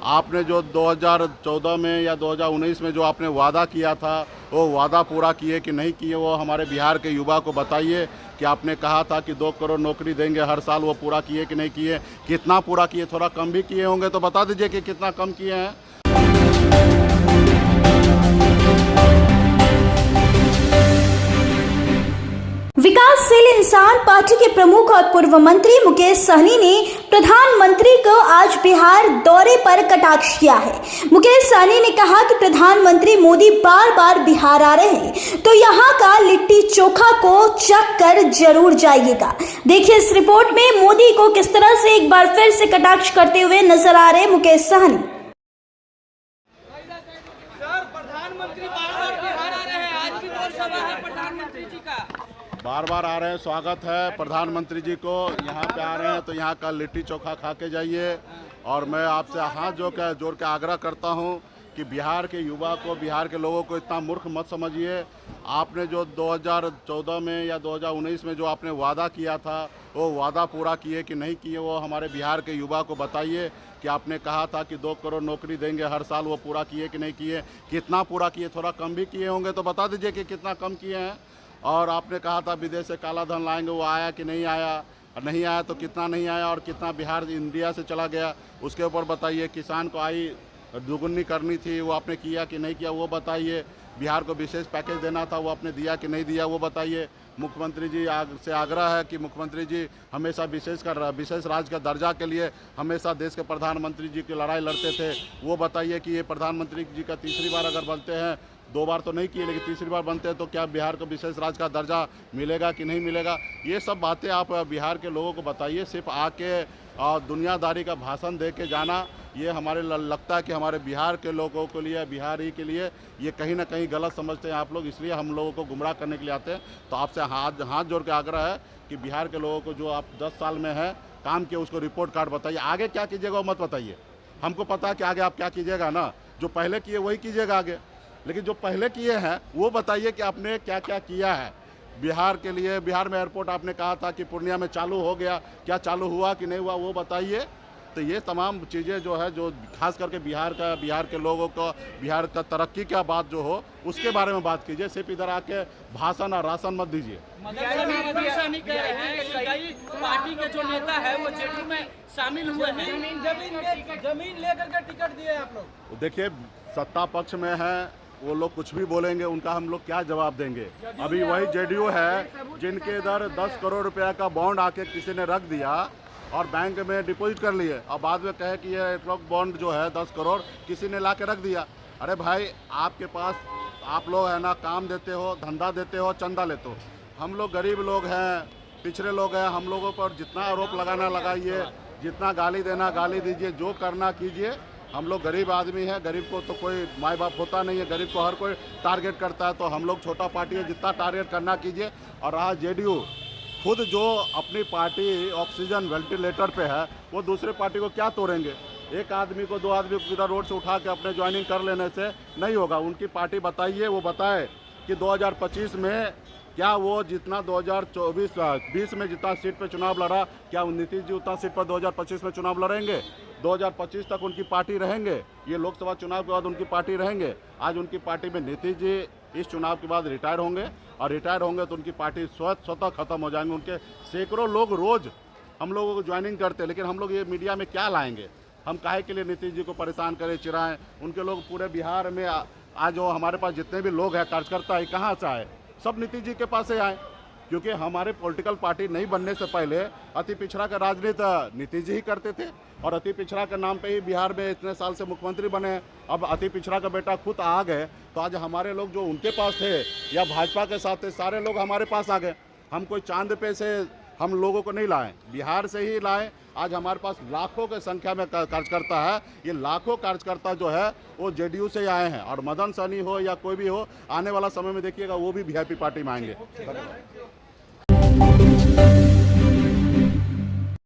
आपने जो 2014 में या 2019 में जो आपने वादा किया था, वो वादा पूरा किए कि नहीं किए, वो हमारे बिहार के युवा को बताइए कि आपने कहा था कि 2 करोड़ नौकरी देंगे हर साल, वो पूरा किए कि नहीं किए, कितना पूरा किए, थोड़ा कम भी किए होंगे तो बता दीजिए कि कितना कम किए हैं। विकासशील इंसान पार्टी के प्रमुख और पूर्व मंत्री मुकेश सहनी ने प्रधानमंत्री को आज बिहार दौरे पर कटाक्ष किया है। मुकेश सहनी ने कहा कि प्रधानमंत्री मोदी बार बार बिहार आ रहे हैं तो यहाँ का लिट्टी चोखा को चख कर जरूर जाइएगा। देखिए इस रिपोर्ट में मोदी को किस तरह से एक बार फिर से कटाक्ष करते हुए नजर आ रहे मुकेश सहनी। प्रधानमंत्री बार-बार बिहार आ रहे हैं, आज भी दौर सभा है प्रधानमंत्री जी का। बार बार आ रहे हैं, स्वागत है प्रधानमंत्री जी को। यहाँ पे आ रहे हैं तो यहाँ का लिट्टी चोखा खा के जाइए। और मैं आपसे हाथ जोड़ के आग्रह करता हूँ कि बिहार के युवा को, बिहार के लोगों को इतना मूर्ख मत समझिए। आपने जो 2014 में या 2019 में जो आपने वादा किया था, वो वादा पूरा किए कि नहीं किए, वो हमारे बिहार के युवा को बताइए कि आपने कहा था कि 2 करोड़ नौकरी देंगे हर साल, वो पूरा किए कि नहीं किए, कितना पूरा किए, थोड़ा कम भी किए होंगे तो बता दीजिए कि कितना कम किए हैं। और आपने कहा था विदेश से काला धन लाएंगे, वो आया कि नहीं आया, और नहीं आया तो कितना नहीं आया, और कितना बिहार इंडिया से चला गया, उसके ऊपर बताइए। किसान को आई दुगुनी करनी थी, वो आपने किया कि नहीं किया, वो बताइए। बिहार को विशेष पैकेज देना था, वो आपने दिया कि नहीं दिया, वो बताइए। मुख्यमंत्री जी से आग्रह है कि मुख्यमंत्री जी हमेशा विशेष राज्य का दर्जा के लिए हमेशा देश के प्रधानमंत्री जी की लड़ाई लड़ते थे, वो बताइए कि ये प्रधानमंत्री जी का तीसरी बार अगर बनते हैं, 2 बार तो नहीं किए लेकिन तीसरी बार बनते हैं, तो क्या बिहार को विशेष राज्य का दर्जा मिलेगा कि नहीं मिलेगा। ये सब बातें आप बिहार के लोगों को बताइए। सिर्फ आके दुनियादारी का भाषण दे के जाना, ये हमारे लगता है कि हमारे बिहार के लोगों के लिए, बिहार ही के लिए ये कहीं ना कहीं गलत समझते हैं आप लोग, इसलिए हम लोगों को गुमराह करने के लिए आते हैं। तो आपसे हाथ जोड़ के आग्रह है कि बिहार के लोगों को जो आप 10 साल में है काम किए, उसको रिपोर्ट कार्ड बताइए। आगे क्या कीजिएगा वो मत बताइए, हमको पता है कि आगे आप क्या कीजिएगा ना, जो पहले किए वही कीजिएगा आगे, लेकिन जो पहले किए हैं वो बताइए कि आपने क्या क्या किया है बिहार के लिए। बिहार में एयरपोर्ट आपने कहा था कि पूर्णिया में चालू हो गया, क्या चालू हुआ कि नहीं हुआ, वो बताइए। तो ये तमाम चीज़ें जो है, जो खास करके बिहार के लोगों को, बिहार का तरक्की का बात जो हो, उसके बारे में बात कीजिए। सिर्फ इधर आके भाषण और राशन मत दीजिए। पार्टी के जो नेता है वो जेडीयू में शामिल हुए हैं, जमीन लेकर के टिकट दिए आप लोग। देखिए सत्ता पक्ष में है, वो लोग कुछ भी बोलेंगे, उनका हम लोग क्या जवाब देंगे। अभी वही जेडीयू है जिनके इधर 10 करोड़ रुपया का बॉन्ड आके किसी ने रख दिया और बैंक में डिपॉजिट कर लिए, और बाद में कहे कि ये ट्रक बॉन्ड जो है 10 करोड़ किसी ने ला के रख दिया। अरे भाई, आपके पास आप लोग है ना, काम देते हो, धंधा देते हो, चंदा लेते हो। हम लोग गरीब लोग हैं, पिछड़े लोग हैं, हम लोगों पर जितना आरोप लगाना लगाइए, जितना गाली देना गाली दीजिए, जो करना कीजिए। हम लोग गरीब आदमी हैं, गरीब को तो कोई माई बाप होता नहीं है, गरीब को हर कोई टारगेट करता है, तो हम लोग छोटा पार्टी है, जितना टारगेट करना कीजिए। और रहा जेडीयू, खुद जो अपनी पार्टी ऑक्सीजन वेंटिलेटर पे है, वो दूसरे पार्टी को क्या तोड़ेंगे। एक आदमी को, 2 आदमी को इधर रोड से उठा के अपने ज्वाइनिंग कर लेने से नहीं होगा। उनकी पार्टी बताइए, वो बताए कि 2025 में क्या वो जितना 2024-20 में जितना सीट पे चुनाव लड़ा, क्या नीतीश जी उतना सीट पर 2025 में चुनाव लड़ेंगे। 2025 तक उनकी पार्टी रहेंगे, ये लोकसभा चुनाव के बाद उनकी पार्टी रहेंगे। आज उनकी पार्टी में नीतीश जी इस चुनाव के बाद रिटायर होंगे, और रिटायर होंगे तो उनकी पार्टी स्वतः खत्म हो जाएंगे। उनके सैकड़ों लोग रोज हम लोगों को ज्वाइनिंग करते हैं, लेकिन हम लोग ये मीडिया में क्या लाएंगे। हम काहे के लिए नीतीश जी को परेशान करें, चिराएं। उनके लोग पूरे बिहार में आज जो हमारे पास जितने भी लोग हैं, कार्यकर्ता है, कहाँ से आए, सब नीतीश जी के पास से आए। क्योंकि हमारे पॉलिटिकल पार्टी नहीं बनने से पहले अति पिछड़ा का राजनीति नीतीश जी ही करते थे, और अति पिछड़ा के नाम पे ही बिहार में इतने साल से मुख्यमंत्री बने। अब अति पिछड़ा का बेटा खुद आ गए, तो आज हमारे लोग जो उनके पास थे या भाजपा के साथ थे, सारे लोग हमारे पास आ गए। हम कोई चांद पे से हम लोगों को नहीं लाए, बिहार से ही लाए। आज हमारे पास लाखों की संख्या में कार्यकर्ता है, ये लाखों कार्यकर्ता जो है वो जेडीयू से ही आए हैं। और मदन सहनी हो या कोई भी हो, आने वाला समय में देखिएगा वो भी वीआईपी पार्टी में आएंगे।